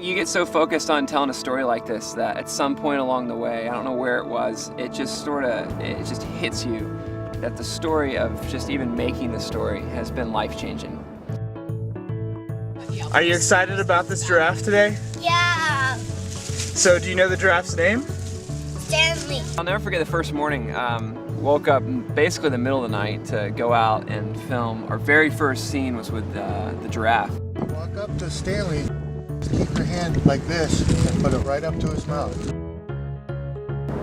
You get so focused on telling a story like this that at some point along the way, I don't know where it was, it just hits you that the story of just even making the story has been life-changing. Are you excited about this giraffe today? Yeah. So do you know the giraffe's name? Stanley. I'll never forget the first morning. Woke up basically in the middle of the night to go out and film. Our very first scene was with the giraffe. Walk up to Stanley, keep your hand like this and put it right up to his mouth.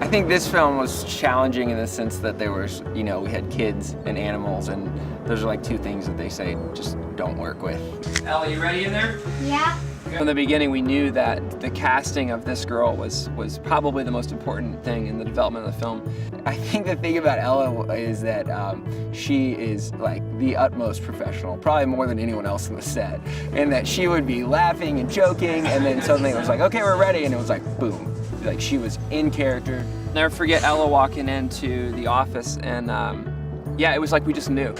I think this film was challenging in the sense that there was, we had kids and animals, and those are like two things that they say just don't work with. Ellie, you ready in there? Yeah. From the beginning, we knew that the casting of this girl was probably the most important thing in the development of the film. I think the thing about Ella is that she is like the utmost professional, probably more than anyone else on the set, and that she would be laughing and joking, and then suddenly it was like, okay, we're ready, and it was like, boom. Like she was in character. Never forget Ella walking into the office, and yeah, it was like we just knew.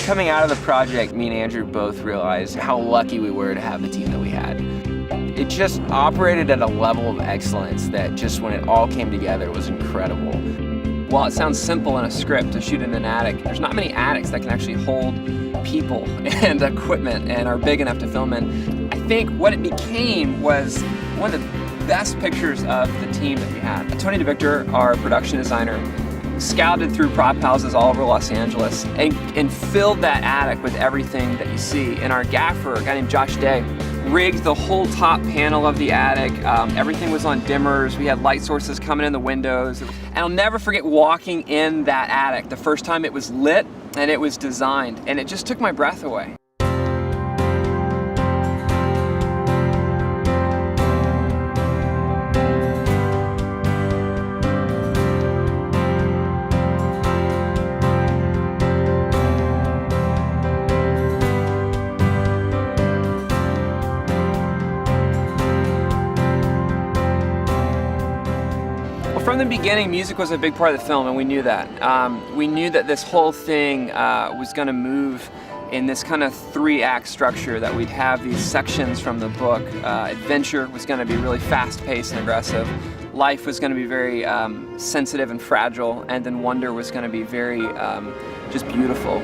Coming out of the project, me and Andrew both realized how lucky we were to have the team that we had. It just operated at a level of excellence that just when it all came together was incredible. While it sounds simple in a script to shoot in an attic, there's not many attics that can actually hold people and equipment and are big enough to film in. I think what it became was one of the best pictures of the team that we had. Tony DeVictor, our production designer, scouted through prop houses all over Los Angeles and filled that attic with everything that you see. And our gaffer, a guy named Josh Day, rigged the whole top panel of the attic. Everything was on dimmers. We had light sources coming in the windows. And I'll never forget walking in that attic the first time it was lit and it was designed, and it just took my breath away. From the beginning, music was a big part of the film, and we knew that. We knew that this whole thing was going to move in this kind of three-act structure, that we'd have these sections from the book. Adventure was going to be really fast-paced and aggressive. Life was going to be very sensitive and fragile, and then wonder was going to be very just beautiful.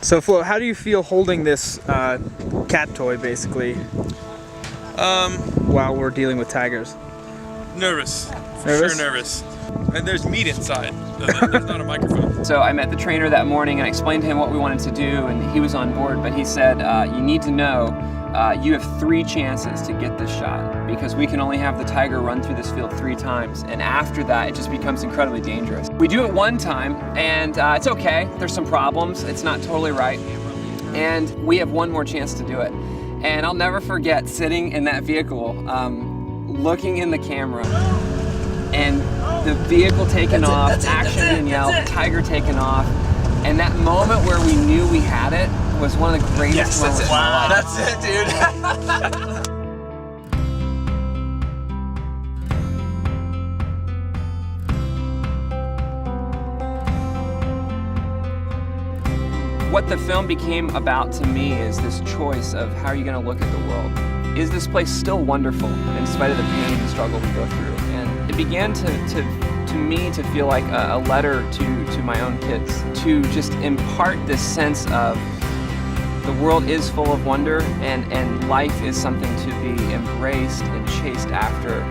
So Flo, how do you feel holding this cat toy, basically, while we're dealing with tigers? Nervous. Nervous? Sure nervous. And there's meat inside. There's not a microphone. So I met the trainer that morning and I explained to him what we wanted to do, and he was on board, but he said, you need to know you have 3 chances to get this shot, because we can only have the tiger run through this field 3 times, and after that it just becomes incredibly dangerous. We do it 1 time and it's okay, there's some problems, it's not totally right, and we have 1 more chance to do it. And I'll never forget sitting in that vehicle, looking in the camera, and the vehicle taking off, action being yelled, tiger taking off, and that moment where we knew we had it was one of the greatest moments of my life. That's it, dude. What the film became about to me is this choice of how are you going to look at the world. Is this place still wonderful in spite of the pain and struggle we go through? And it began to me to feel like a letter to my own kids, to just impart this sense of the world is full of wonder, and life is something to be embraced and chased after.